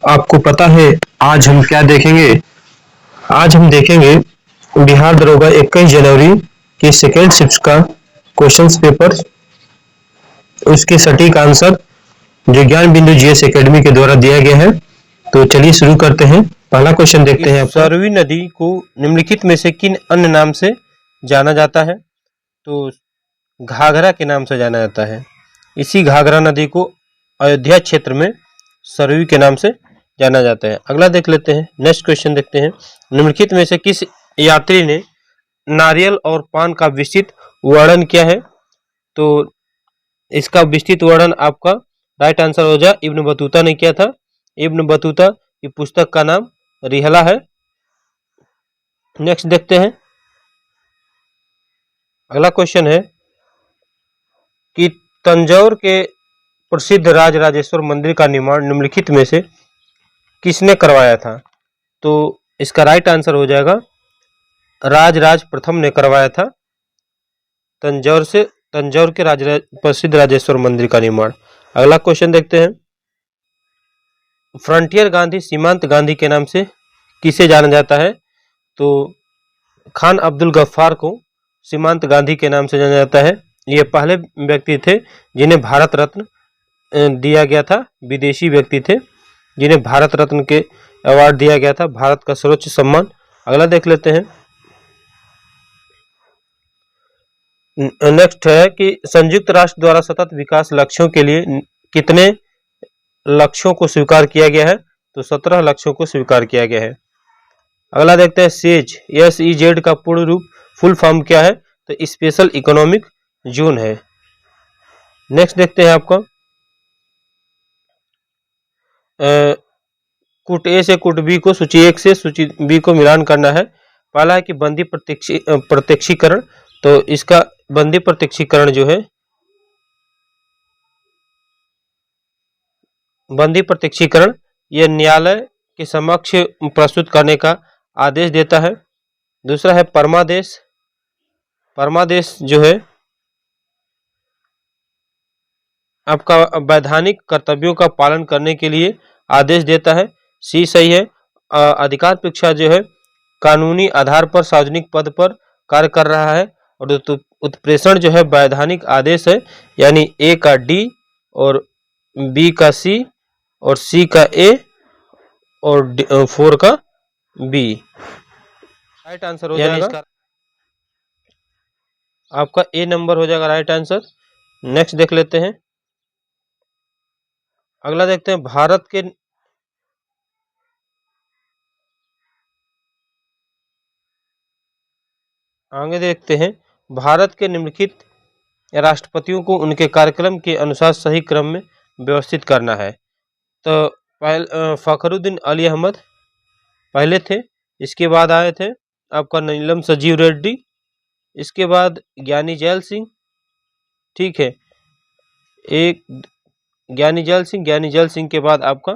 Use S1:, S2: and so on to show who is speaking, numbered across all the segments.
S1: आपको पता है आज हम क्या देखेंगे? आज हम देखेंगे बिहार दरोगा 21 जनवरी की सेकेंड शिफ्ट का क्वेश्चंस पेपर, उसके सटीक आंसर जो ज्ञान बिंदु जीएस एकेडमी के द्वारा दिया गया है। तो चलिए शुरू करते हैं। पहला क्वेश्चन देखते हैं आपका।
S2: सरवी नदी को निम्नलिखित में से किन अन्य नाम से जाना जाता है? तो घाघरा के नाम से जाना जाता है। इसी घाघरा नदी को अयोध्या क्षेत्र में सरवी के नाम से जाना जाता है। अगला देख लेते हैं, नेक्स्ट क्वेश्चन देखते हैं। निम्नलिखित में से किस यात्री ने नारियल और पान का विस्तृत वर्णन किया है? तो इसका विस्तृत वर्णन आपका राइट आंसर हो जाए इब्न बतूता ने किया था। इब्न बतूता की पुस्तक का नाम रिहला है। नेक्स्ट देखते हैं, अगला क्वेश्चन है कि तंजौर के प्रसिद्ध राजराजेश्वर मंदिर का निर्माण निम्नलिखित में से किसने करवाया था? तो इसका राइट आंसर हो जाएगा राजराज प्रथम ने करवाया था तंजौर के प्रसिद्ध राजेश्वर मंदिर का निर्माण। अगला क्वेश्चन देखते हैं, फ्रंटियर गांधी सीमांत गांधी के नाम से किसे जाना जाता है? तो खान अब्दुल गफ्फार को सीमांत गांधी के नाम से जाना जाता है। ये पहले व्यक्ति थे जिन्हें भारत रत्न दिया गया था, विदेशी व्यक्ति थे जिन्हें भारत रत्न के अवार्ड दिया गया था, भारत का सर्वोच्च सम्मान। अगला देख लेते हैं, नेक्स्ट है कि संयुक्त राष्ट्र द्वारा सतत विकास लक्ष्यों के लिए कितने लक्ष्यों को स्वीकार किया गया है? तो 17 लक्ष्यों को स्वीकार किया गया है। अगला देखते हैं, सेज SEZ का पूर्ण रूप फुल फॉर्म क्या है? तो स्पेशल इकोनॉमिक जोन है। नेक्स्ट देखते हैं आपका, कूट ए से कूट बी को सूची 1 से सूची बी को मिलान करना है। पहला है कि बंदी प्रत्यक्षीकरण। तो इसका बंदी प्रत्यक्षीकरण जो है, बंदी प्रत्यक्षीकरण यह न्यायालय के समक्ष प्रस्तुत करने का आदेश देता है। दूसरा है परमादेश। परमादेश जो है आपका वैधानिक कर्तव्यों का पालन करने के लिए आदेश देता है। सी सही है। अधिकार परीक्षा जो है कानूनी आधार पर सार्वजनिक पद पर कार्य कर रहा है। और उत्प्रेषण जो है वैधानिक आदेश है, यानी ए का डी और बी का सी और सी का ए और 4 का बी। राइट आंसर हो जाएगा आपका ए नंबर हो जाएगा राइट आंसर। नेक्स्ट देख लेते हैं, अगला देखते हैं, आगे देखते हैं, भारत के निम्नलिखित राष्ट्रपतियों को उनके कार्यक्रम के अनुसार सही क्रम में व्यवस्थित करना है। तो फखरुद्दीन अली अहमद पहले थे, इसके बाद आए थे आपका नीलम संजीव रेड्डी, इसके बाद ज्ञानी जैल सिंह, ठीक है, एक ज्ञानी जैल सिंह के बाद आपका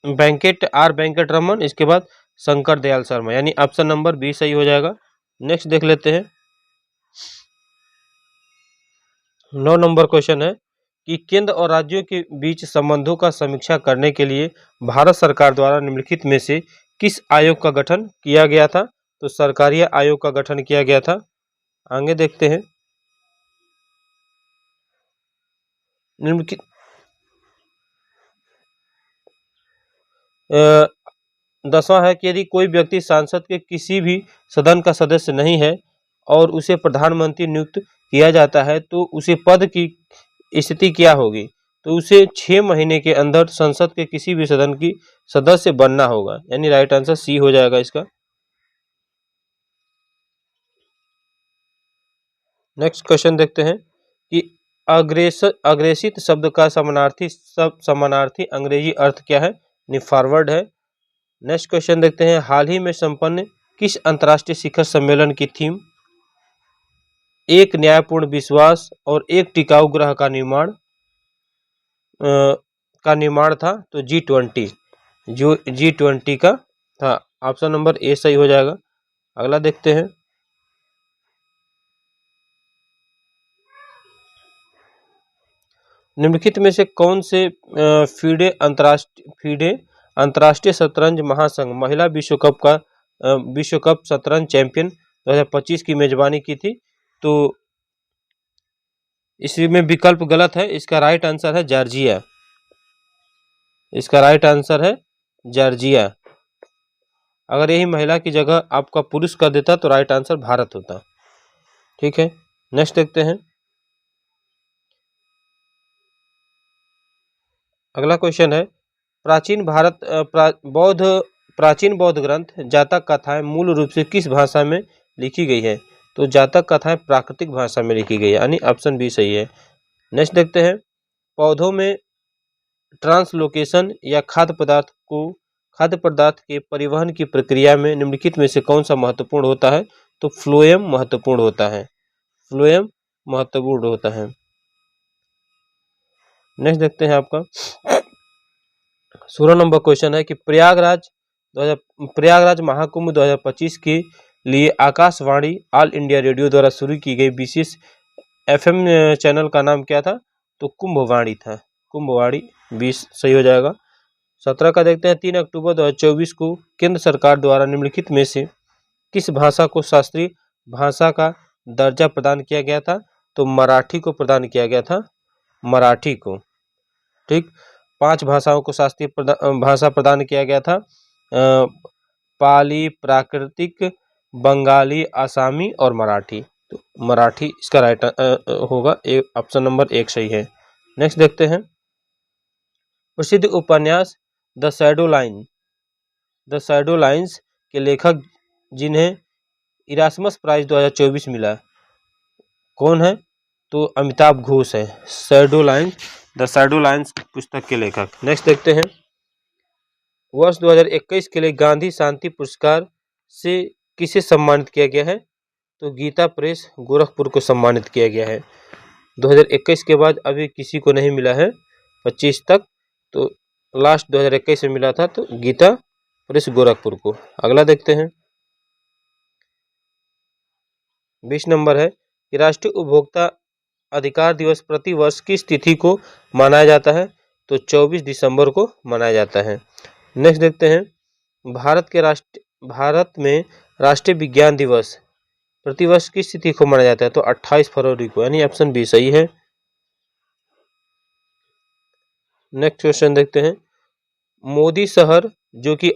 S2: वेंकट रमन, इसके बाद शंकर दयाल शर्मा, यानी ऑप्शन नंबर बी सही हो जाएगा। नेक्स्ट देख लेते हैं, 9 नंबर क्वेश्चन है कि केंद्र और राज्यों के बीच संबंधों का समीक्षा करने के लिए भारत सरकार द्वारा निम्नलिखित में से किस आयोग का गठन किया गया था? तो सरकारिया आयोग का गठन किया गया था। आगे देखते हैं, निम्नलिखित 10वां है कि यदि कोई व्यक्ति संसद के किसी भी सदन का सदस्य नहीं है और उसे प्रधानमंत्री नियुक्त किया जाता है तो उसे पद की स्थिति क्या होगी? तो उसे 6 महीने के अंदर संसद के किसी भी सदन की सदस्य बनना होगा, यानी राइट आंसर सी हो जाएगा इसका। नेक्स्ट क्वेश्चन देखते हैं कि अग्रेसित शब्द का समानार्थी अंग्रेजी अर्थ क्या है? फॉरवर्ड है। नेक्स्ट क्वेश्चन देखते हैं, हाल ही में संपन्न किस अंतर्राष्ट्रीय शिखर सम्मेलन की थीम एक न्यायपूर्ण विश्वास और एक टिकाऊ ग्रह का निर्माण था? तो G20, जो G20 का था। ऑप्शन नंबर ए सही हो जाएगा। अगला देखते हैं, निम्नलिखित में से कौन से फीडे अंतर्राष्ट्रीय शतरंज महासंघ महिला विश्व कप शतरंज चैंपियन 2025 की मेजबानी की थी? तो इसमें विकल्प गलत है, इसका राइट आंसर है जॉर्जिया। इसका राइट आंसर है जॉर्जिया। अगर यही महिला की जगह आपका पुरुष कर देता तो राइट आंसर भारत होता। ठीक है, नेक्स्ट देखते हैं। अगला क्वेश्चन है, प्राचीन बौद्ध ग्रंथ जातक कथाएं मूल रूप से किस भाषा में लिखी गई है? तो जातक कथाएं प्राकृतिक भाषा में लिखी गई है, यानी ऑप्शन बी सही है। नेक्स्ट देखते हैं, पौधों में ट्रांसलोकेशन या खाद्य पदार्थ के परिवहन की प्रक्रिया में निम्नलिखित में से कौन सा महत्वपूर्ण होता है? तो फ्लोएम महत्वपूर्ण होता है। फ्लोएम महत्वपूर्ण होता है। नेक्स्ट देखते हैं आपका 16 नंबर क्वेश्चन है कि प्रयागराज महाकुंभ 2025 के लिए आकाशवाणी ऑल इंडिया रेडियो द्वारा शुरू की गई विशेष एफएम चैनल का नाम क्या था? तो कुंभवाणी था। कुंभवाणी 20 सही हो जाएगा। 17 का देखते हैं, 3 अक्टूबर 2024 को केंद्र सरकार द्वारा निम्नलिखित में से किस भाषा को शास्त्रीय भाषा का दर्जा प्रदान किया गया था? तो मराठी को प्रदान किया गया था, मराठी को। ठीक, 5 भाषाओं को शास्त्रीय भाषा प्रदान किया गया था, पाली, प्राकृतिक, बंगाली, आसामी और मराठी। तो मराठी इसका राइट होगा, ऑप्शन नंबर 1 सही है। नेक्स्ट देखते हैं, प्रसिद्ध उपन्यास द शैडो लाइन्स के लेखक जिन्हें इरास्मस प्राइज 2024 मिला, कौन है? तो अमिताभ घोष है। द शैडो लाइन्स पुस्तक के लेखक। नेक्स्ट देखते हैं, वर्ष 2021 के लिए गांधी शांति पुरस्कार से किसे सम्मानित किया गया है? तो गीता प्रेस गोरखपुर को सम्मानित किया गया है। 2021 के बाद अभी किसी को नहीं मिला है 25 तक, तो लास्ट 2021 में मिला था, तो गीता प्रेस गोरखपुर को। अगला देखते हैं, 20 नंबर है कि राष्ट्रीय उपभोक्ता अधिकार दिवस प्रति वर्ष किस तिथि को मनाया जाता है? तो 24 दिसंबर को मनाया जाता है। नेक्स्ट देखते हैं, भारत में राष्ट्रीय विज्ञान दिवस प्रतिवर्ष किस तिथि को मनाया जाता है? तो 28 फरवरी को, यानी ऑप्शन बी सही है। नेक्स्ट क्वेश्चन देखते हैं, मोदी शहर जो कि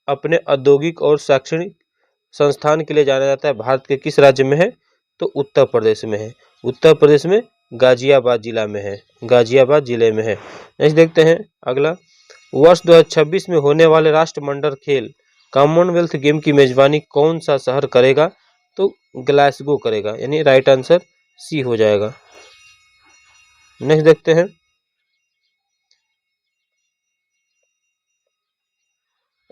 S2: अपने औद्योगिक और शैक्षणिक संस्थान के लिए जाना जाता है, भारत के किस राज्य में है? तो उत्तर प्रदेश में है। उत्तर प्रदेश में गाजियाबाद जिला में है, गाजियाबाद जिले में है। नेक्स्ट देखते हैं अगला, वर्ष 2026 में होने वाले राष्ट्रमंडल खेल कॉमनवेल्थ गेम की मेजबानी कौन सा शहर करेगा? तो ग्लासगो करेगा, यानी राइट आंसर सी हो जाएगा। नेक्स्ट देखते हैं,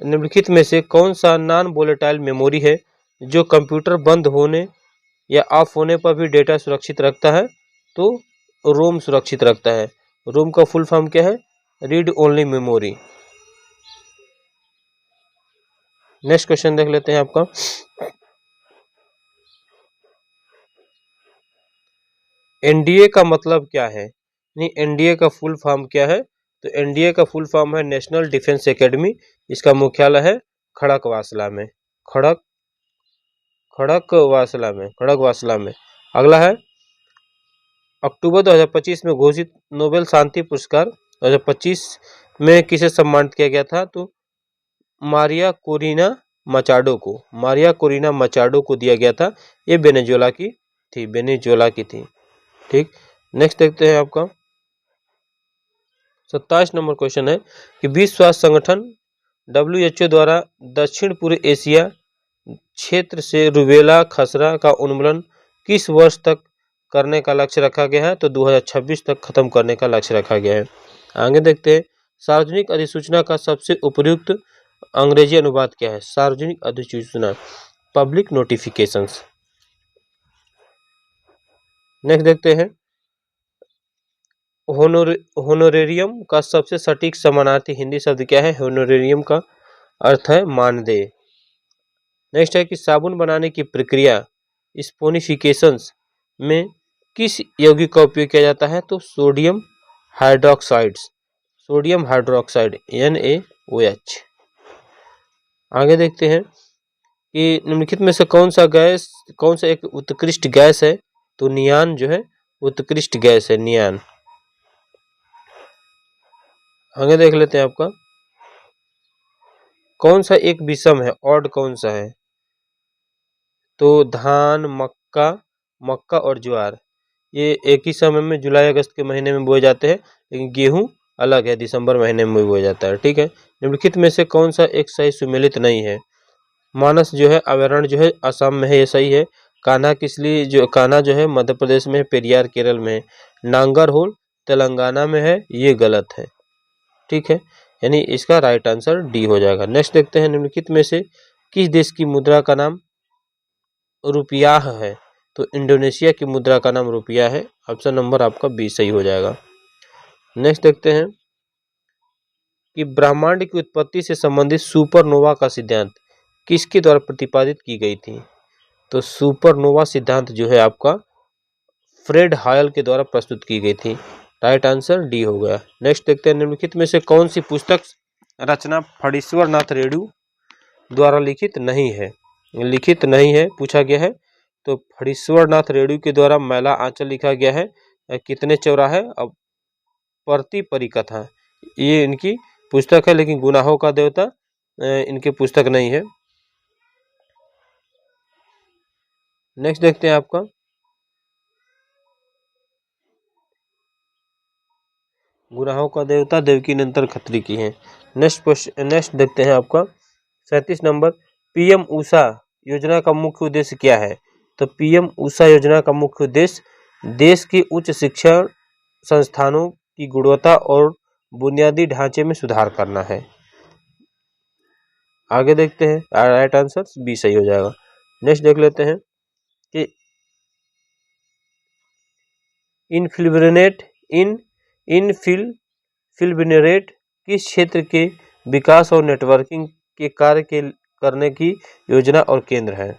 S2: निम्नलिखित में से कौन सा नॉन वोलेटाइल मेमोरी है जो कंप्यूटर बंद होने या ऑफ होने पर भी डेटा सुरक्षित रखता है? तो रोम सुरक्षित रखता है। रोम का फुल फॉर्म क्या है? Read only memory. Next question देख लेते हैं आपका, एनडीए का मतलब क्या है? नहीं, एनडीए का फुल फॉर्म क्या है? तो एनडीए का फुल फॉर्म है नेशनल डिफेंस एकेडमी। इसका मुख्यालय है खड़कवासला में, खड़कवासला में। अगला है, अक्टूबर 2025 में घोषित नोबेल शांति पुरस्कार 2025 में किसे सम्मानित किया गया था? तो मारिया कोरिना मचाडो को दिया गया था। ये वेनेजुएला की थी। ठीक, नेक्स्ट देखते हैं आपका 27 नंबर क्वेश्चन है कि विश्व स्वास्थ्य संगठन WHO द्वारा दक्षिण पूर्व एशिया क्षेत्र से रूबेला खसरा का उन्मूलन किस वर्ष तक करने का लक्ष्य रखा गया है? तो 2026 तक खत्म करने का लक्ष्य रखा गया है। आगे देखते हैं, सार्वजनिक अधिसूचना का सबसे उपयुक्त अंग्रेजी अनुवाद क्या है? सार्वजनिक अधिसूचना, पब्लिक नोटिफिकेशंस। नेक्स्ट देखते हैं, होनोरेरियम का सबसे सटीक समानार्थी हिंदी शब्द क्या है? होनोरेरियम का अर्थ है मानदेय। नेक्स्ट है कि साबुन बनाने की प्रक्रिया स्पोनिफिकेशंस में किस यौगिक का उपयोग किया जाता है? तो sodium hydroxide, sodium hydroxide NaOH। आगे देखते हैं कि निम्नलिखित में से कौन सा एक उत्कृष्ट गैस है? तो नियान जो है उत्कृष्ट गैस है, नियान। आगे देख लेते हैं आपका कौन सा एक विषम है, ऑड कौन सा है? तो धान, मक्का और ज्वार, ये एक ही समय में जुलाई अगस्त के महीने में बोए जाते हैं, लेकिन गेहूं अलग है, दिसंबर महीने में बोया जाता है। ठीक है, निम्नलिखित में से कौन सा एक सही सुमेलित नहीं है? मानस जो है अभयारण्य जो है असम में है, ये सही है। कान्हा जो है मध्य प्रदेश में है, पेरियार केरल में है। नांगरहोल तेलंगाना में है, ये गलत है। ठीक है, यानी इसका राइट आंसर डी हो जाएगा। नेक्स्ट देखते हैं निम्नलिखित में से किस देश की मुद्रा का नाम रुपयाह है? तो इंडोनेशिया की मुद्रा का नाम रुपया है। ऑप्शन नंबर आपका बी सही हो जाएगा। नेक्स्ट देखते हैं कि ब्रह्मांड की उत्पत्ति से संबंधित सुपरनोवा का सिद्धांत किसके द्वारा प्रतिपादित की गई थी? तो सुपरनोवा सिद्धांत जो है आपका फ्रेड हायल के द्वारा प्रस्तुत की गई थी। राइट आंसर डी हो गया। नेक्स्ट देखते हैं निम्नलिखित में से कौन सी पुस्तक रचना फणीश्वर नाथ रेणु द्वारा लिखित नहीं है? लिखित नहीं है पूछा गया है, तो फणीश्वर नाथ रेणु के द्वारा मैला आंचल लिखा गया है। कितने चौराहे अब प्रति परिकथा, ये इनकी पुस्तक है, लेकिन गुनाहों का देवता इनकी पुस्तक नहीं है। नेक्स्ट देखते हैं आपका गुनाहों का देवता देवकीनंदन खत्री की है। नेक्स्ट देखते हैं आपका 37 नंबर, पीएम ऊषा योजना का मुख्य उद्देश्य क्या है? तो पीएम ऊषा योजना का मुख्य उद्देश्य देश की उच्च शिक्षा संस्थानों की गुणवत्ता और बुनियादी ढांचे में सुधार करना है। आगे देखते हैं, राइट आंसर बी सही हो जाएगा। नेक्स्ट देख लेते हैं कि इनफिल्बिनेट किस क्षेत्र के विकास और नेटवर्किंग के करने की योजना और केंद्र है?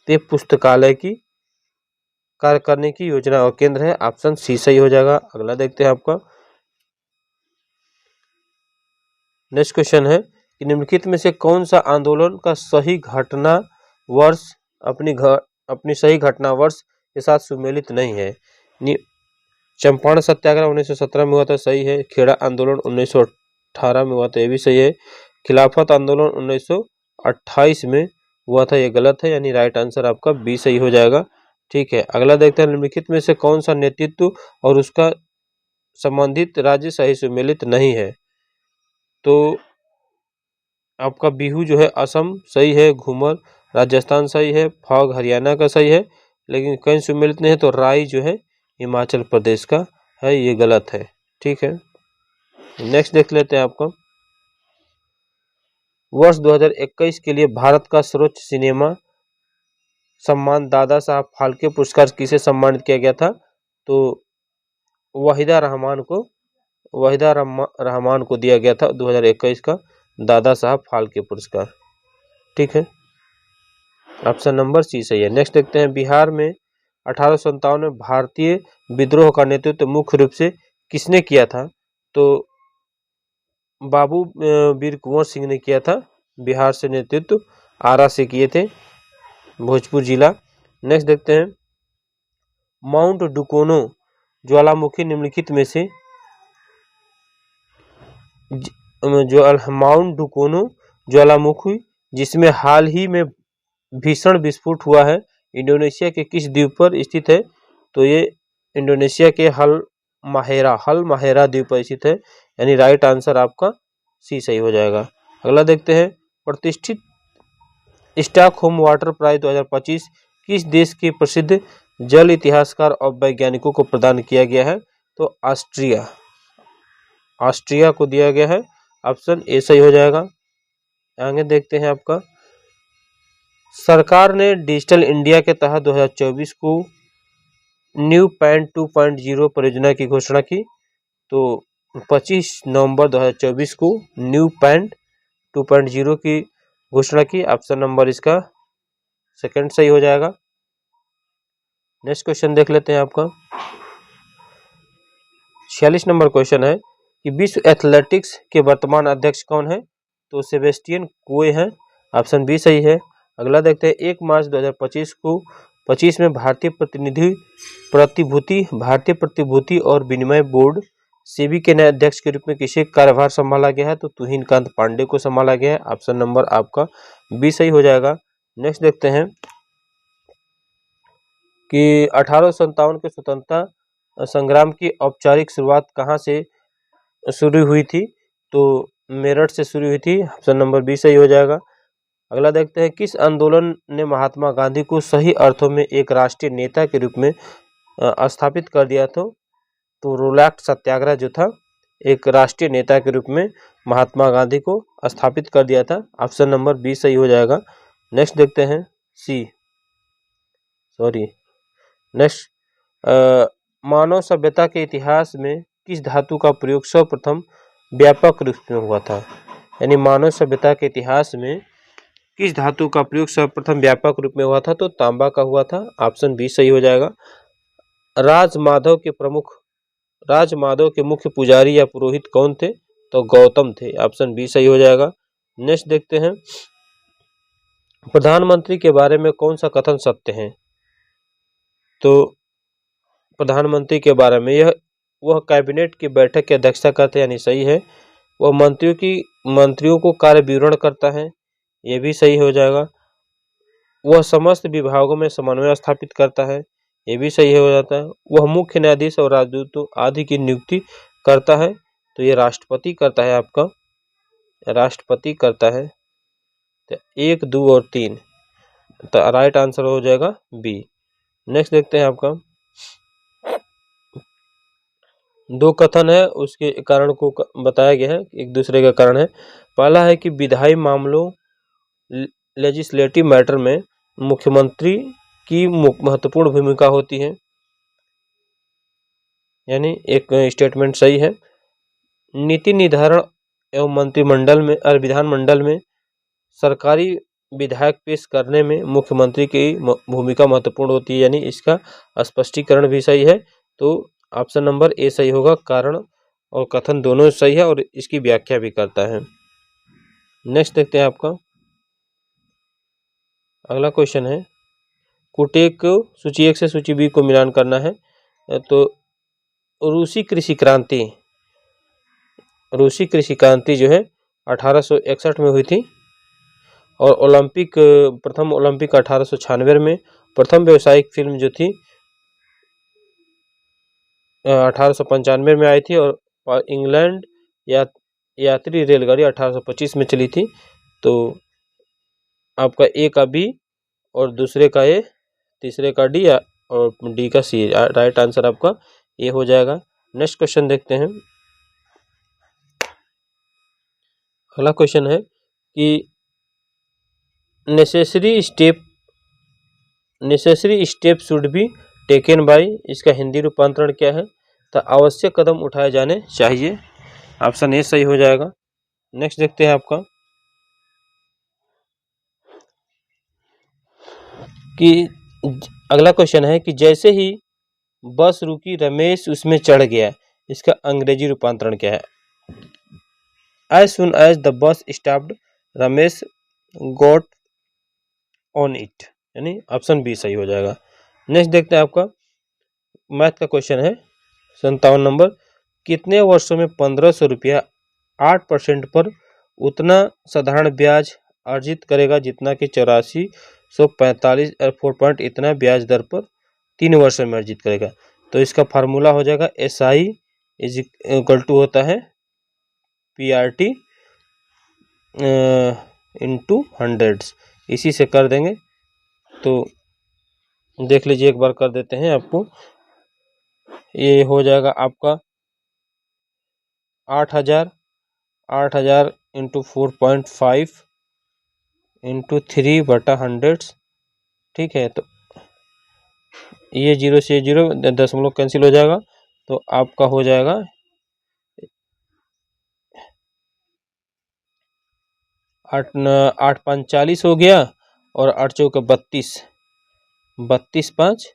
S2: तो पुस्तकालय की कार्य करने की योजना और केंद्र है। ऑप्शन सी सही हो जाएगा। अगला देखते हैं आपका नेक्स्ट क्वेश्चन है कि निम्नलिखित में से कौन सा आंदोलन का सही घटना वर्ष अपनी सही घटना वर्ष के साथ सुमेलित नहीं है? चंपारण सत्याग्रह 1917 में हुआ था, सही है। खेड़ा आंदोलन 1918 में हुआ था, ये भी सही है। खिलाफत आंदोलन 1928 में हुआ था, ये गलत है, यानी राइट आंसर आपका बी सही हो जाएगा। ठीक है, अगला देखते हैं निम्नलिखित में से कौन सा नेतृत्व और उसका संबंधित राज्य सही सुमेलित नहीं है? तो आपका बिहू जो है असम सही है, घूमर राजस्थान सही है, फाग हरियाणा का सही है, लेकिन कहीं सुमेलित नहीं है तो राई जो है हिमाचल प्रदेश का है, ये गलत है। ठीक है, नेक्स्ट देख लेते हैं आपका वर्ष 2021 के लिए भारत का सर्वोच्च सिनेमा सम्मान दादा साहब फाल्के पुरस्कार किसे सम्मानित किया गया था? तो वहीदा रहमान को दिया गया था 2021 का दादा साहब फाल्के पुरस्कार। ठीक है, ऑप्शन नंबर सी सही है। नेक्स्ट देखते हैं बिहार में 1857 में भारतीय विद्रोह का नेतृत्व मुख्य रूप से किसने किया था? तो बाबू वीर कुंवर सिंह ने किया था। बिहार से नेतृत्व आरा से किए थे, भोजपुर जिला। नेक्स्ट देखते हैं माउंट डुकोनो ज्वालामुखी निम्नलिखित में से माउंट डुकोनो ज्वालामुखी जिसमें हाल ही में भीषण विस्फोट हुआ है, इंडोनेशिया के किस द्वीप पर स्थित है? तो ये इंडोनेशिया के हल माहेरा द्वीप पर स्थित है, यानी राइट आंसर आपका सी सही हो जाएगा। अगला देखते हैं प्रतिष्ठित स्टॉकहोम वाटर प्राइज 2025 किस देश के प्रसिद्ध जल इतिहासकार और वैज्ञानिकों को प्रदान किया गया है? तो ऑस्ट्रिया को दिया गया है। ऑप्शन ए सही हो जाएगा। आगे देखते हैं आपका सरकार ने डिजिटल इंडिया के तहत 2024 को न्यू पैन 2.0 परियोजना की घोषणा की। तो 25 नवंबर 2024 को न्यू पैन 2.0 की घोषणा की। ऑप्शन नंबर इसका सेकंड सही हो जाएगा। नेक्स्ट क्वेश्चन देख लेते हैं आपका 46 नंबर क्वेश्चन है कि विश्व एथलेटिक्स के वर्तमान अध्यक्ष कौन है? तो सेबेस्टियन कोए हैं। ऑप्शन बी सही है। अगला देखते हैं 1 मार्च 2025 में भारतीय प्रतिभूति और विनिमय बोर्ड सेबी के नए अध्यक्ष के रूप में किसे कार्यभार संभाला गया है? तो तुहिन कांत पांडे को संभाला गया है। ऑप्शन नंबर आपका बी सही हो जाएगा। नेक्स्ट देखते हैं कि 1857 के स्वतंत्रता संग्राम की औपचारिक शुरुआत कहाँ से शुरू हुई थी? तो मेरठ से शुरू हुई थी। ऑप्शन नंबर बी सही हो जाएगा। अगला देखते हैं किस आंदोलन ने महात्मा गांधी को सही अर्थों में एक राष्ट्रीय नेता के रूप में स्थापित कर दिया था? तो रोलैक्ट सत्याग्रह जो था एक राष्ट्रीय नेता के रूप में महात्मा गांधी को स्थापित कर दिया था। ऑप्शन नंबर बी सही हो जाएगा। नेक्स्ट देखते हैं नेक्स्ट मानव सभ्यता के इतिहास में किस धातु का प्रयोग सर्वप्रथम व्यापक रूप में हुआ था? यानी मानव सभ्यता के इतिहास में किस धातु का प्रयोग सर्वप्रथम व्यापक रूप में हुआ था? तो तांबा का हुआ था। ऑप्शन बी सही हो जाएगा। राजमाधव के मुख्य पुजारी या पुरोहित कौन थे? तो गौतम थे। ऑप्शन बी सही हो जाएगा। नेक्स्ट देखते हैं प्रधानमंत्री के बारे में कौन सा कथन सत्य है? तो प्रधानमंत्री के बारे में वह कैबिनेट की बैठक की अध्यक्षता करते हैं, यानी सही है। वह मंत्रियों को कार्य विवरण करता है, ये भी सही हो जाएगा। वह समस्त विभागों में समन्वय स्थापित करता है, ये भी सही हो जाता है। वह मुख्य न्यायाधीश और राजदूतों आदि की नियुक्ति करता है, तो ये राष्ट्रपति करता है। आपका राष्ट्रपति करता है। तो 1, 2 और 3 तो राइट आंसर हो जाएगा बी। नेक्स्ट देखते हैं आपका 2 कथन है, उसके कारण को बताया गया है, एक दूसरे का कारण है। पहला है कि विधायी मामलों लेजिस्लेटिव मैटर में मुख्यमंत्री की महत्वपूर्ण भूमिका होती है, यानी एक स्टेटमेंट सही है। नीति निर्धारण एवं मंत्रिमंडल में और विधानमंडल में सरकारी विधायक पेश करने में मुख्यमंत्री की भूमिका महत्वपूर्ण होती है, यानी इसका स्पष्टीकरण भी सही है। तो ऑप्शन नंबर ए सही होगा। कारण और कथन दोनों सही है और इसकी व्याख्या भी करता है। नेक्स्ट देखते हैं आपका अगला क्वेश्चन है कुटेक को सूची 1 से सूची बी को मिलान करना है। तो रूसी कृषि क्रांति जो है 1861 में हुई थी और प्रथम ओलंपिक 1896 में, प्रथम व्यावसायिक फिल्म जो थी 1895 में आई थी और इंग्लैंड यात्री रेलगाड़ी 1825 में चली थी। तो आपका ए का बी और दूसरे का ए, तीसरे का डी और डी का सी। राइट आंसर आपका ए हो जाएगा। नेक्स्ट क्वेश्चन देखते हैं। अगला क्वेश्चन है कि necessary step should be taken by, इसका हिंदी रूपांतरण क्या है? तो आवश्यक कदम उठाए जाने चाहिए। ऑप्शन ए सही हो जाएगा। नेक्स्ट देखते हैं आपका कि अगला क्वेश्चन है कि जैसे ही बस रुकी रमेश उसमें चढ़ गया, इसका अंग्रेजी रूपांतरण क्या है? As soon as the bus stopped, Ramesh got on it, यानी ऑप्शन बी सही हो जाएगा। नेक्स्ट देखते हैं आपका मैथ का क्वेश्चन है 57 नंबर। कितने वर्षों में 1500 रुपया 8% पर उतना साधारण ब्याज अर्जित करेगा जितना कि 8445 4 इतना ब्याज दर पर 3 वर्षों में अर्जित करेगा? तो इसका फार्मूला हो जाएगा SI इज इक्वल टू होता है PRT इंटू 100। इसी से कर देंगे, तो देख लीजिए एक बार कर देते हैं आपको। ये हो जाएगा आपका 8000 इंटू 4.5 इंटू 3/100। ठीक है, तो ये 0 से 0 दशमलव कैंसिल हो जाएगा, तो आपका हो जाएगा 8 5 40 हो गया और 8 चौके 32, 32 5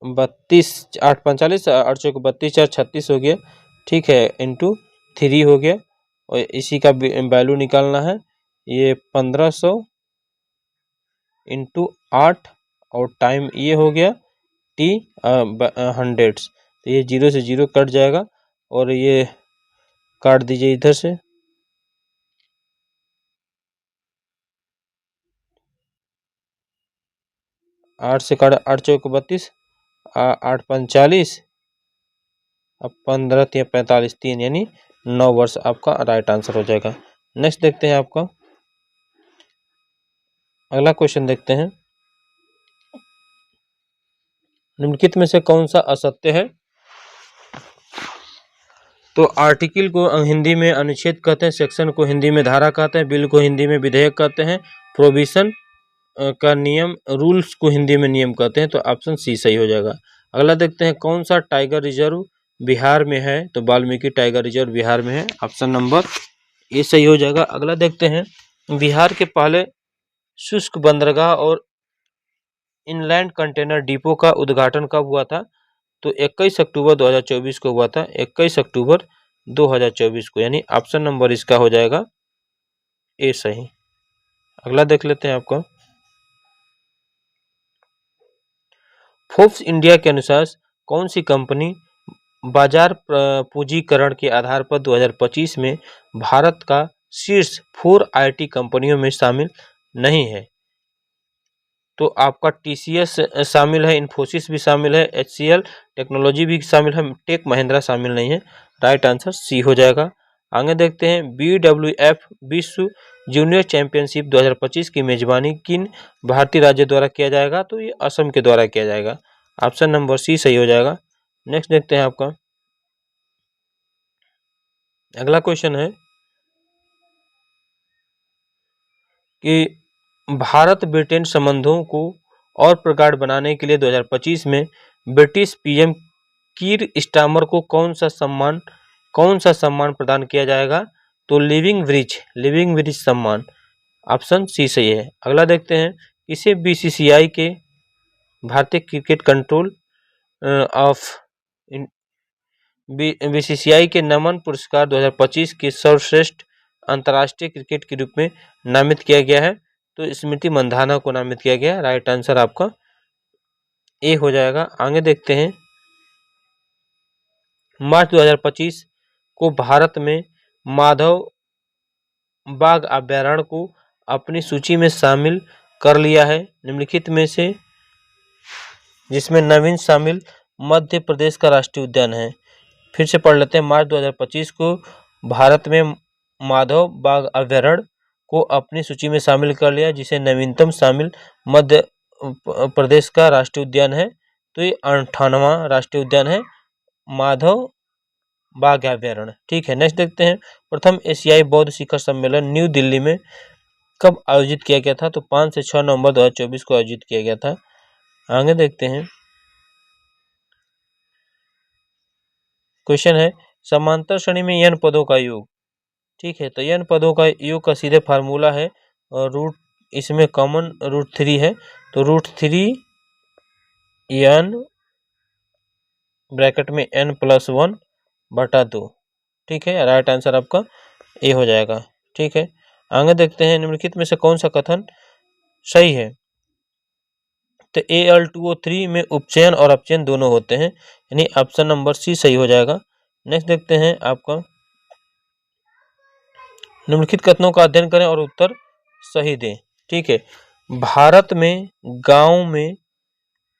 S2: 32 8 45 8 चौक 32 4 36 हो गया, ठीक है, इंटू 3 हो गया और इसी का वैल्यू निकालना है। ये 1500 इंटू 8 और टाइम ये हो गया टी हंड्रेड्स, तो ये 0 से 0 कट जाएगा और ये काट दीजिए इधर से। 8 से काट, 8 चौक 32, 8 45, अब 15 या 45, 3 यानी 9 वर्ष आपका राइट आंसर हो जाएगा। नेक्स्ट देखते हैं आपका अगला क्वेश्चन देखते हैं। निम्नलिखित में से कौन सा असत्य है? तो आर्टिकल को हिंदी में अनुच्छेद कहते हैं, सेक्शन को हिंदी में धारा कहते हैं, बिल को हिंदी में विधेयक कहते हैं, प्रोविजन का नियम, रूल्स को हिंदी में नियम कहते हैं। तो ऑप्शन सी सही हो जाएगा। अगला देखते हैं कौन सा टाइगर रिजर्व बिहार में है? तो वाल्मीकि टाइगर रिजर्व बिहार में है, ऑप्शन नंबर ए सही हो जाएगा। अगला देखते हैं बिहार के पहले शुष्क बंदरगाह और इनलैंड कंटेनर डिपो का उद्घाटन कब हुआ था? तो 21 अक्टूबर 2024 को हुआ था, 21 अक्टूबर 2024 को, यानी ऑप्शन नंबर इसका हो जाएगा ए सही। अगला देख लेते हैं आपका फोर्ब्स इंडिया के अनुसार कौन सी कंपनी बाजार पूंजीकरण के आधार पर 2025 में भारत का शीर्ष 4 आईटी कंपनियों में शामिल नहीं है? तो आपका टीसीएस शामिल है, इन्फोसिस भी शामिल है, एचसीएल टेक्नोलॉजी भी शामिल है, टेक महिंद्रा शामिल नहीं है। राइट आंसर सी हो जाएगा। आगे देखते हैं BWF विश्व जूनियर चैंपियनशिप 2025 की मेजबानी किन भारतीय राज्य द्वारा किया जाएगा? तो ये असम के द्वारा किया जाएगा, ऑप्शन नंबर सी सही हो जाएगा। नेक्स्ट देखते हैं आपका अगला क्वेश्चन है कि भारत ब्रिटेन संबंधों को और प्रगाढ़ बनाने के लिए 2025 में ब्रिटिश पीएम कीर स्टारमर को कौन सा सम्मान प्रदान किया जाएगा? तो लिविंग ब्रिज सम्मान, ऑप्शन सी सही है। अगला देखते हैं इसे बीसीसीआई के भारतीय क्रिकेट कंट्रोल ऑफ बीसीसीआई के नमन पुरस्कार 2025 के सर्वश्रेष्ठ अंतर्राष्ट्रीय क्रिकेट के रूप में नामित किया गया है। तो स्मृति मंधाना को नामित किया गया। राइट आंसर आपका ए हो जाएगा। आगे देखते हैं मार्च 2025 को भारत में माधव बाघ अभ्यारण्य को अपनी सूची में शामिल कर लिया है निम्नलिखित में से जिसमें नवीन शामिल मध्य प्रदेश का राष्ट्रीय उद्यान है। फिर से पढ़ लेते हैं। मार्च 2025 को भारत में माधव बाघ अभ्यारण्य को अपनी सूची में शामिल कर लिया, जिसे नवीनतम शामिल मध्य प्रदेश का राष्ट्रीय उद्यान है। तो ये 58वां राष्ट्रीय उद्यान है माधव बाघ अभ्यारण्य, ठीक है। नेक्स्ट देखते हैं प्रथम एशियाई बौद्ध शिखर सम्मेलन न्यू दिल्ली में कब आयोजित किया गया था? तो 5 से 6 नवंबर 2024 को आयोजित किया गया था। आगे देखते हैं क्वेश्चन है समांतर श्रेणी में n पदों का योग, ठीक है। तो n पदों का योग का सीधे फार्मूला है और रूट इसमें कॉमन √3 है, तो √3 n ब्रैकेट में n+1/2, ठीक है। राइट आंसर आपका ए हो जाएगा, ठीक है। आगे देखते हैं निम्नलिखित में से कौन सा कथन सही है? तो Al2O3 में उपचयन और अपचयन दोनों होते हैं, यानी ऑप्शन नंबर सी सही हो जाएगा। नेक्स्ट देखते हैं आपका निम्नलिखित कथनों का अध्ययन करें और उत्तर सही दें, ठीक है। भारत में गांव में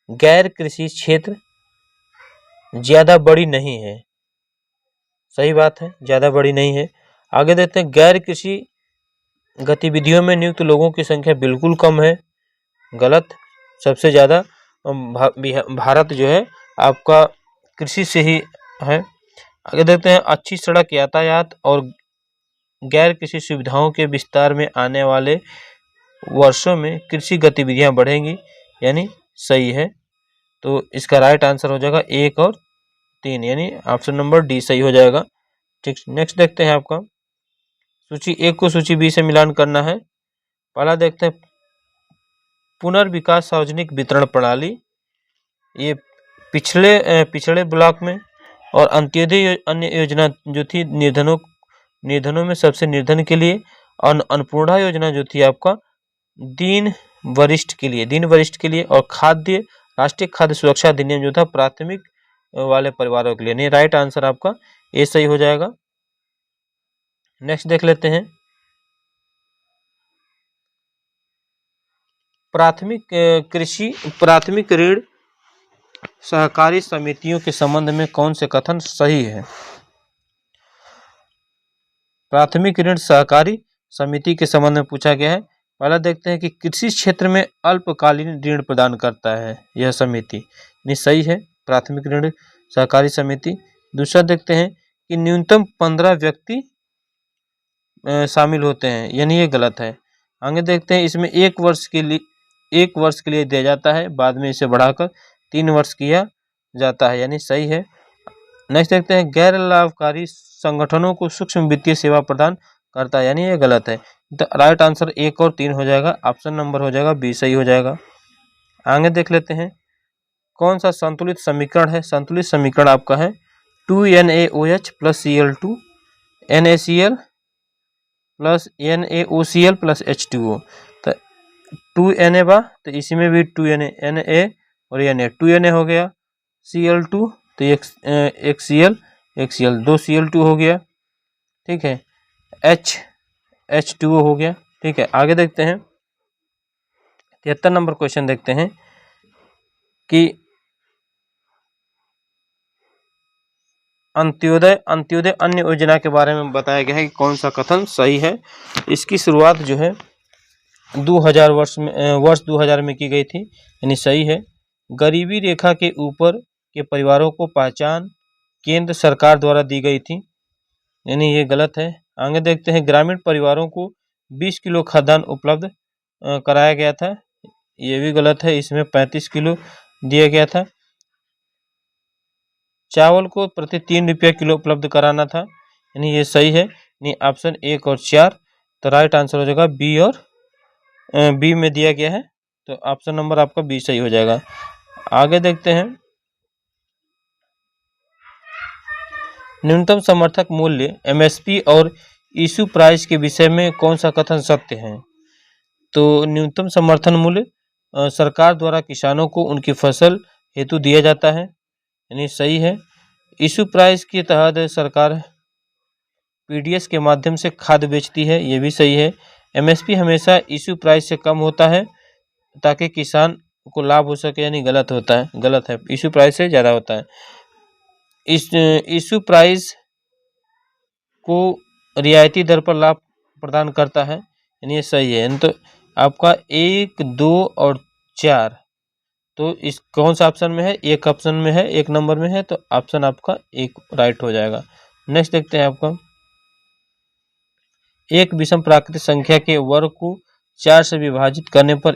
S2: गैर कृषि क्षेत्र ज्यादा बड़ी नहीं है, सही बात है, ज्यादा बड़ी नहीं है। आगे देखते हैं गैर कृषि गतिविधियों में नियुक्त लोगों की संख्या बिल्कुल कम है, गलत। सबसे ज्यादा भारत जो है आपका कृषि से ही है। आगे देखते हैं अच्छी सड़क यातायात और गैर कृषि सुविधाओं के विस्तार में आने वाले वर्षों में कृषि गतिविधियां बढ़ेंगी, यानी सही है। तो इसका राइट आंसर हो जाएगा 1 और 3, यानी ऑप्शन नंबर डी सही हो जाएगा, ठीक। नेक्स्ट देखते हैं आपका सूची 1 को सूची बी से मिलान करना है। पहला देखते हैं पुनर्विकास सार्वजनिक वितरण प्रणाली, ये पिछड़े ब्लॉक में, और अंत्योदय अन्य योजना जो थी निर्धनों में सबसे निर्धन के लिए, और अन्नपूर्णा योजना जो थी आपका दीन वरिष्ठ के लिए, और राष्ट्रीय खाद्य सुरक्षा अधिनियम जो था प्राथमिक वाले परिवारों के लिए। नहीं, राइट आंसर आपका ए सही हो जाएगा। नेक्स्ट देख लेते हैं, प्राथमिक ऋण सहकारी समितियों के संबंध में कौन से कथन सही है? प्राथमिक ऋण सहकारी समिति के संबंध में पूछा गया है। पहला देखते हैं कि कृषि क्षेत्र में अल्पकालीन ऋण प्रदान करता है यह समिति, नहीं सही है, प्राथमिक ऋण सहकारी समिति। दूसरा देखते हैं कि न्यूनतम 15 व्यक्ति शामिल होते हैं, यानी ये गलत है। आगे देखते हैं, इसमें 1 वर्ष के लिए दिया जाता है, बाद में इसे बढ़ाकर 3 वर्ष किया जाता है, यानी सही है। नेक्स्ट देखते हैं, गैर लाभकारी संगठनों को सूक्ष्म वित्तीय सेवा प्रदान करता है, यानी ये गलत है। तो राइट आंसर 1 और 3 हो जाएगा, ऑप्शन नंबर हो जाएगा बी सही हो जाएगा। आगे देख लेते हैं, कौन सा संतुलित समीकरण है? संतुलित समीकरण आपका है 2NaOH + Cl2 NaCl + NaOCl + H2O। तो 2Na बा, तो इसी में भी 2Na, Na और Na, 2Na हो गया, Cl2 तो एक Cl 2 Cl2 हो गया, ठीक है, H2O हो गया, ठीक है। आगे देखते हैं, 73 नंबर क्वेश्चन देखते हैं कि अंत्योदय अन्य योजना के बारे में बताया गया है कि कौन सा कथन सही है। इसकी शुरुआत जो है 2000 वर्ष 2000 में की गई थी, यानी सही है। गरीबी रेखा के ऊपर के परिवारों को पहचान केंद्र सरकार द्वारा दी गई थी, यानी ये गलत है। आगे देखते हैं, ग्रामीण परिवारों को 20 किलो खाद्यान्न उपलब्ध कराया गया था, ये भी गलत है, इसमें 35 किलो दिया गया था। चावल को प्रति 3 रुपया किलो उपलब्ध कराना था, यानी ये सही है, यानी ऑप्शन 1 और 4। तो राइट आंसर हो जाएगा बी, और बी में दिया गया है, तो ऑप्शन नंबर आपका बी सही हो जाएगा। आगे देखते हैं, न्यूनतम समर्थक मूल्य MSP और इशू प्राइस के विषय में कौन सा कथन सत्य है? तो न्यूनतम समर्थन मूल्य सरकार द्वारा किसानों को उनकी फसल हेतु दिया जाता है, यानी सही है। इशू प्राइस के तहत सरकार PDS के माध्यम से खाद्य बेचती है, ये भी सही है। MSP हमेशा इशू प्राइस से कम होता है ताकि किसान को लाभ हो सके, यानी गलत है, इशू प्राइस से ज़्यादा होता है। इस इशू प्राइस को रियायती दर पर लाभ प्रदान करता है, यानी ये सही है। यानी तो आपका 1, 2 और 4, तो इस कौन सा ऑप्शन में है? एक ऑप्शन में है, 1 नंबर में है, तो ऑप्शन आपका 1 राइट हो जाएगा। नेक्स्ट देखते हैं, आपका एक विषम प्राकृतिक संख्या के वर्ग को 4 से विभाजित करने पर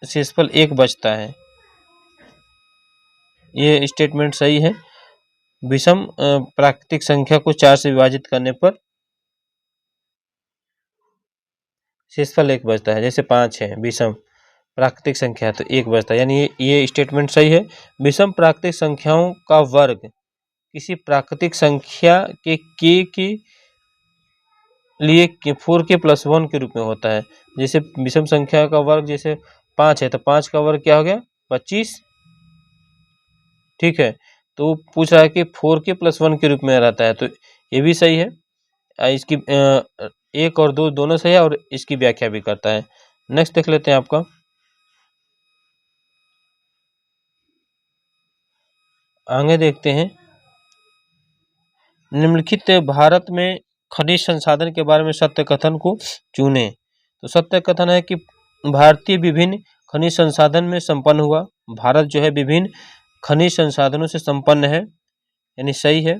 S2: शेषफल 1 बचता है, ये स्टेटमेंट सही है। विषम प्राकृतिक संख्या को 4 से विभाजित करने पर शेषफल 1 बचता है, जैसे 5 है विषम प्राकृतिक संख्या, तो 1 बचता है, यानी ये स्टेटमेंट सही है। विषम प्राकृतिक संख्याओं का वर्ग किसी प्राकृतिक संख्या के लिए 4k + 1 के रूप में होता है। जैसे विषम संख्या का वर्ग जैसे 5 है, तो 5 का वर्ग क्या हो गया? 25, ठीक है। तो पूछ रहा है कि 4k + 1 के रूप में रहता है, तो ये भी सही है। इसकी 1 और 2 दोनों सही है, और इसकी व्याख्या भी करता है। नेक्स्ट देख लेते हैं, आपका आगे देखते हैं, निम्नलिखित भारत में खनिज संसाधन के बारे में सत्य कथन को चुने। तो सत्य कथन है कि भारतीय विभिन्न खनिज संसाधन में संपन्न हुआ, भारत जो है विभिन्न खनिज संसाधनों से संपन्न है, यानी सही है।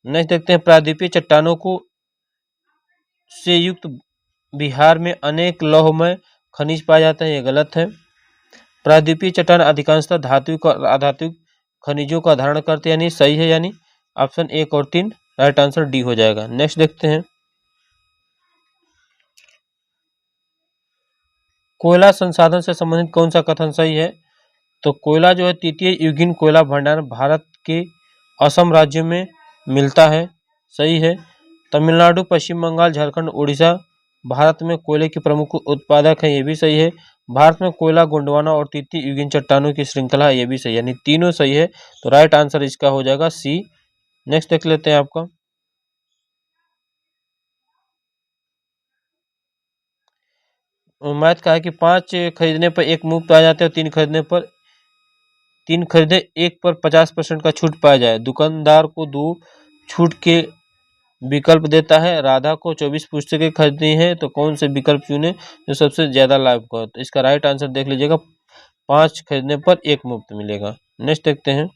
S2: नेक्स्ट देखते हैं, प्रायद्वीपीय चट्टानों को से युक्त बिहार में अनेक लौहमय खनिज पाए जाते हैं, ये गलत है। प्रायद्वीपीय चट्टान अधिकांशतः धात्विक और अधात्विक खनिजों का धारण करते हैं, यानी सही है, यानी ऑप्शन 1 और 3 राइट आंसर डी हो जाएगा। नेक्स्ट देखते हैं, कोयला संसाधन से संबंधित कौन सा कथन सही है? तो कोयला जो है तृतीय युगीन कोयला भंडार भारत के असम राज्य में मिलता है, सही है। तमिलनाडु, पश्चिम बंगाल, झारखंड, उड़ीसा भारत में कोयले के प्रमुख उत्पादक हैं, ये भी सही है। भारत में कोयला, गोंडवाना और तृतीय युगीन चट्टानों की श्रृंखला है, ये भी सही है, यानी तीनों सही है। तो राइट आंसर इसका हो जाएगा सी। नेक्स्ट देख लेते हैं आपका मैथ का है कि 5 खरीदने पर 1 मुफ्त आ जाते हैं और 3 खरीदे 1 पर 50% का छूट पाया जाए। दुकानदार को 2 छूट के विकल्प देता है। राधा को 24 पुस्तकें खरीदनी है तो कौन से विकल्प चुने जो सबसे ज्यादा लाभ का हो। तो इसका राइट आंसर देख लीजिएगा, 5 खरीदने पर 1 मुफ्त मिलेगा। नेक्स्ट देखते हैं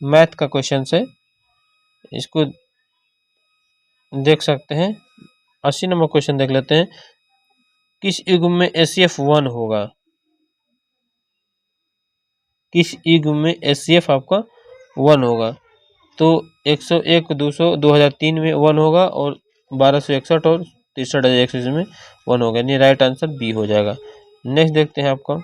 S2: मैथ का क्वेश्चन से, इसको देख सकते हैं। 80 नंबर क्वेश्चन देख लेते हैं। किस युग में एसीएफ 1 होगा? किस युग में एसीएफ आपका 1 होगा? तो 101, 200, 2003 में 1 होगा और 1261 और 63,100 में 1 होगा, यानी राइट आंसर बी हो जाएगा। नेक्स्ट देखते हैं आपका,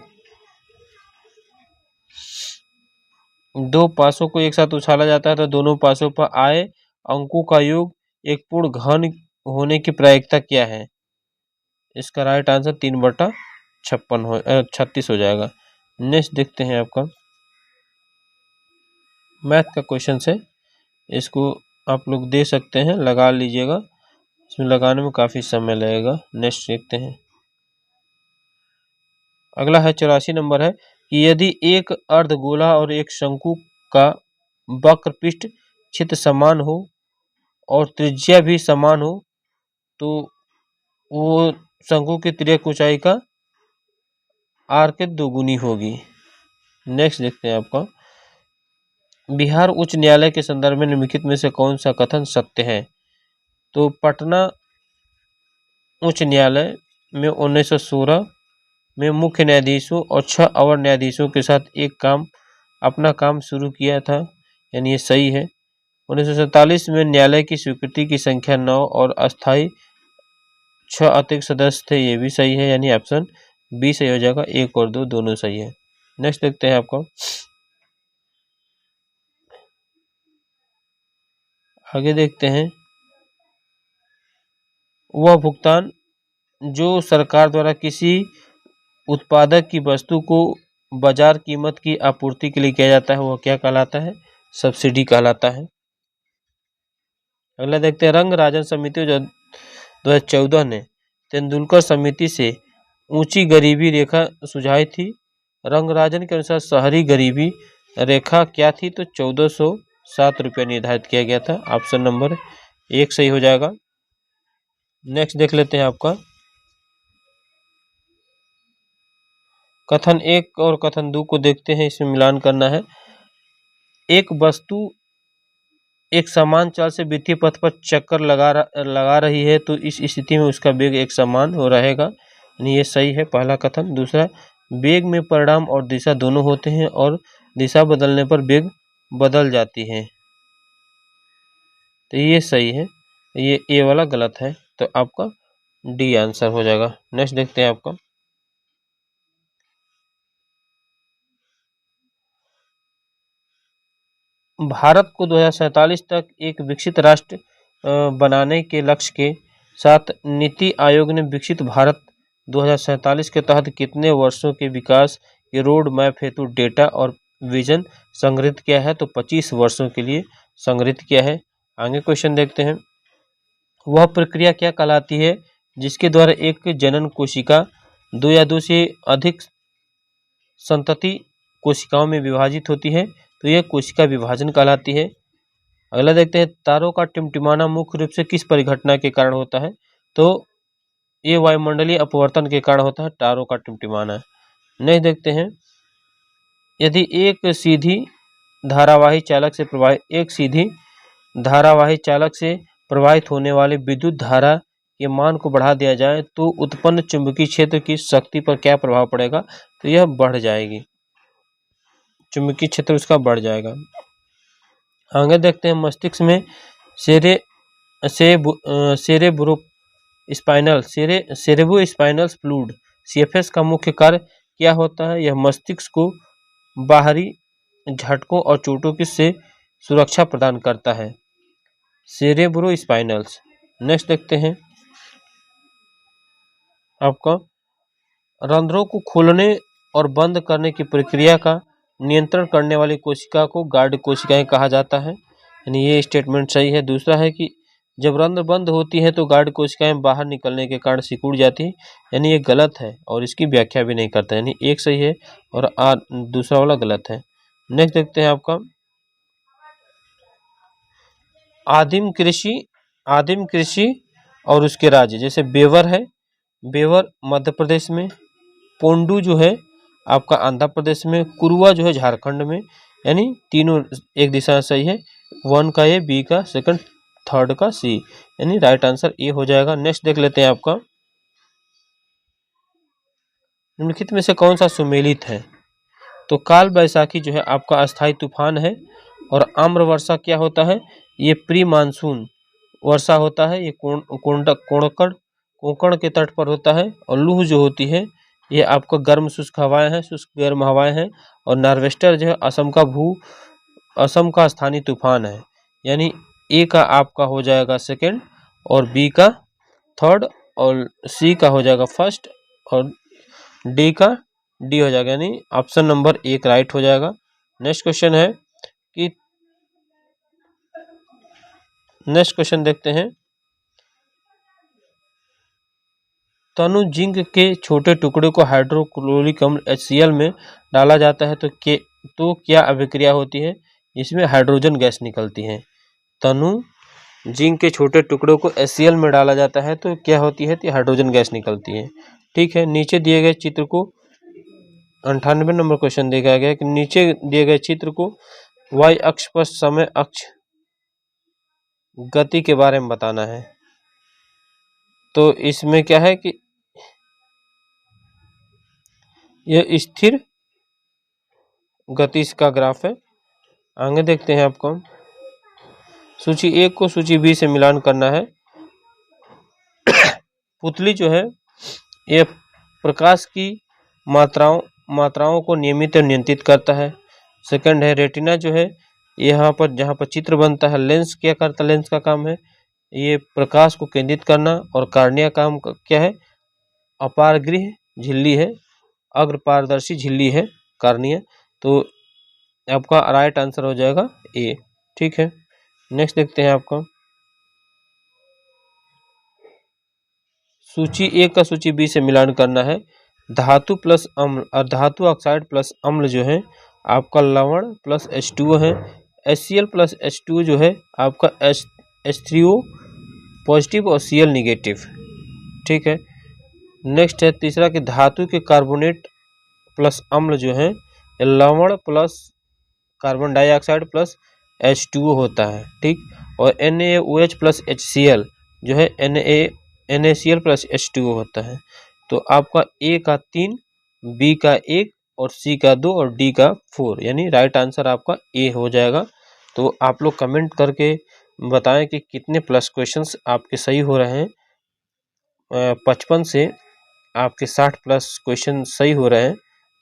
S2: 2 पासों को एक साथ उछाला जाता है तो दोनों पासों पर आए अंकों का योग एक पूर्ण घन होने की प्रायिकता क्या है? इसका राइट आंसर 3/36 हो जाएगा। नेक्स्ट देखते हैं आपका मैथ का क्वेश्चन है, इसको आप लोग दे सकते हैं, लगा लीजिएगा, इसमें लगाने में काफी समय लगेगा। नेक्स्ट देखते हैं, अगला है 84 नंबर है कि यदि एक अर्धगोला और एक शंकु का वक्र पृष्ठ क्षेत्र समान हो और त्रिज्या भी समान हो तो वो शंकु की तिर्यक ऊंचाई का आर के दोगुनी होगी। नेक्स्ट देखते हैं आपका, बिहार उच्च न्यायालय के संदर्भ में निम्नलिखित में से कौन सा कथन सत्य है? तो पटना उच्च न्यायालय में 1916 में मुख्य न्यायाधीशों और 6 अवर न्यायाधीशों के साथ अपना काम शुरू किया था, यानी ये सही है। 1947 में न्यायालय की स्वीकृति की संख्या 9 और अस्थायी 6 अतिरिक्त सदस्य थे, ये भी सही है, यानी ऑप्शन बी सही हो जाएगा। 1 और 2 दोनों सही है। नेक्स्ट देखते हैं आपको, आगे देखते हैं, वह भुगतान जो सरकार द्वारा किसी उत्पादक की वस्तु को बाजार कीमत की आपूर्ति के लिए किया जाता है वह क्या कहलाता है? सब्सिडी कहलाता है। अगला देखते हैं, रंग राजन समिति जो 2014 ने तेंदुलकर समिति से ऊंची गरीबी रेखा सुझाई थी, रंग राजन के अनुसार शहरी गरीबी रेखा क्या थी? तो 1407 रुपया निर्धारित किया गया था। ऑप्शन नंबर 1 सही हो जाएगा। नेक्स्ट देख लेते हैं आपका, कथन 1 और कथन 2 को देखते हैं, इसमें मिलान करना है। एक वस्तु एक समान चाल से वित्तीय पथ पर चक्कर लगा रही है तो इस स्थिति में उसका वेग एक समान हो रहेगा, यानी ये सही है पहला कथन। दूसरा, वेग में परिणाम और दिशा दोनों होते हैं और दिशा बदलने पर वेग बदल जाती है, तो ये सही है। ये ए वाला गलत है, तो आपका डी आंसर हो जाएगा। नेक्स्ट देखते हैं आपका, भारत को 2047 तक एक विकसित राष्ट्र बनाने के लक्ष्य के साथ नीति आयोग ने विकसित भारत 2047 के तहत कितने वर्षों के विकास के रोड मैप हेतु डेटा और विजन संग्रहित किया है? तो 25 वर्षों के लिए संग्रहित किया है। आगे क्वेश्चन देखते हैं, वह प्रक्रिया क्या कहलाती है जिसके द्वारा एक जनन कोशिका 2 या 2 से अधिक संतति कोशिकाओं में विभाजित होती है? तो यह कोशिका विभाजन कहलाती है। अगला देखते हैं, तारों का टिमटिमाना मुख्य रूप से किस परिघटना के कारण होता है? तो ये वायुमंडलीय अपवर्तन के कारण होता है तारों का टिमटिमाना। नेक्स्ट देखते हैं, यदि एक सीधी धारावाही चालक से प्रवाहित होने वाली विद्युत धारा के मान को बढ़ा दिया जाए तो उत्पन्न चुंबकीय क्षेत्र की शक्ति पर क्या प्रभाव पड़ेगा? तो यह बढ़ जाएगी, चुंबकीय क्षेत्र उसका बढ़ जाएगा। आगे देखते हैं, मस्तिष्क में सेरेब्रोस्पाइनल फ्लूइड सीएफएस का मुख्य कार्य क्या होता है? यह मस्तिष्क को बाहरी झटकों और चोटों की से सुरक्षा प्रदान करता है। सेरेब्रो स्पाइनल्स। नेक्स्ट देखते हैं आपका रंध्रों को खोलने और बंद करने की प्रक्रिया का नियंत्रण करने वाली कोशिका को गार्ड कोशिकाएं कहा जाता है, यानी ये स्टेटमेंट सही है। दूसरा है कि जब रंध्र बंद होती है तो गार्ड कोशिकाएं बाहर निकलने के कारण सिकुड़ जाती है, यानी ये गलत है और इसकी व्याख्या भी नहीं करता, यानी एक सही है और दूसरा वाला गलत है। नेक्स्ट देखते हैं आपका आदिम कृषि और उसके राज्य। जैसे बेवर है, बेवर मध्य प्रदेश में, पोंडू जो है आपका आंध्र प्रदेश में, कुरुआ जो है झारखंड में, यानी तीनों एक दिशा सही है। 1 का ए, बी का सेकंड, थर्ड का सी, यानी राइट आंसर ए हो जाएगा। नेक्स्ट देख लेते हैं आपका निम्नलिखित में से कौन सा सुमेलित है? तो काल बैसाखी जो है आपका अस्थायी तूफान है और आम्र वर्षा क्या होता है? ये प्री मानसून वर्षा होता है। ये कोंकण के तट पर होता है। और लूह जो होती है ये आपका गर्म शुष्क हवाएं हैं, शुष्क गर्म हवाएं हैं। और नार्वेस्टर जो है असम का स्थानीय तूफान है, यानी ए का आपका हो जाएगा सेकंड और बी का थर्ड और सी का हो जाएगा फर्स्ट और डी का डी हो जाएगा, यानी ऑप्शन नंबर 1 राइट हो जाएगा। नेक्स्ट क्वेश्चन है कि नेक्स्ट क्वेश्चन देखते हैं तनु जिंक के छोटे टुकड़े को हाइड्रोक्लोरिक अम्ल HCl में डाला जाता है तो क्या अभिक्रिया होती है? इसमें हाइड्रोजन गैस निकलती है। तनु जिंक के छोटे टुकड़ों को HCl में डाला जाता है तो क्या होती है? तो हाइड्रोजन गैस निकलती है। ठीक है, नीचे दिए गए चित्र को 98 नंबर क्वेश्चन देखा गया कि नीचे दिए गए चित्र को y अक्ष पर समय अक्ष गति के बारे में बताना है। तो इसमें क्या है कि यह स्थिर गति का ग्राफ है। आगे देखते हैं आपको सूची 1 को सूची B से मिलान करना है। पुतली जो है ये प्रकाश की मात्राओं को नियमित और नियंत्रित करता है। सेकंड है रेटिना जो है यहाँ पर जहाँ पर चित्र बनता है। लेंस क्या करता है? लेंस का काम है ये प्रकाश को केंद्रित करना। और कार्निया काम क्या है? अपारगृह झिल्ली है, अग्र पारदर्शी झिल्ली है कार्निया। तो आपका राइट आंसर हो जाएगा ए। ठीक है, नेक्स्ट देखते हैं आपका सूची 1 का सूची B से मिलान करना है। धातु प्लस अम्ल और धातु ऑक्साइड प्लस अम्ल जो है आपका लवण प्लस H2O है। HCl प्लस H2O जो है आपका H3O पॉजिटिव और Cl निगेटिव। ठीक है, नेक्स्ट है तीसरा कि धातु के कार्बोनेट प्लस अम्ल जो है लवण plus carbon dioxide plus H2O होता है। ठीक, और NaOH प्लस HCl जो है NaCl प्लस H2O होता है। तो आपका A का 3, B का 1 और C का 2 और D का 4, यानी राइट आंसर आपका A हो जाएगा। तो आप लोग कमेंट करके बताएं कि कितने प्लस क्वेश्चंस आपके सही हो रहे हैं। 55 से आपके 60 प्लस क्वेश्चन सही हो रहे हैं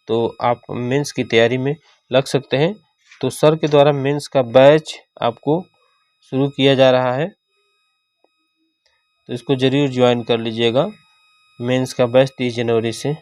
S2: तो आप मेंस की तैयारी में लग सकते हैं। तो सर के द्वारा मेंस का बैच आपको शुरू किया जा रहा है, तो इसको जरूर ज्वाइन कर लीजिएगा। मेंस का बैच 30 जनवरी से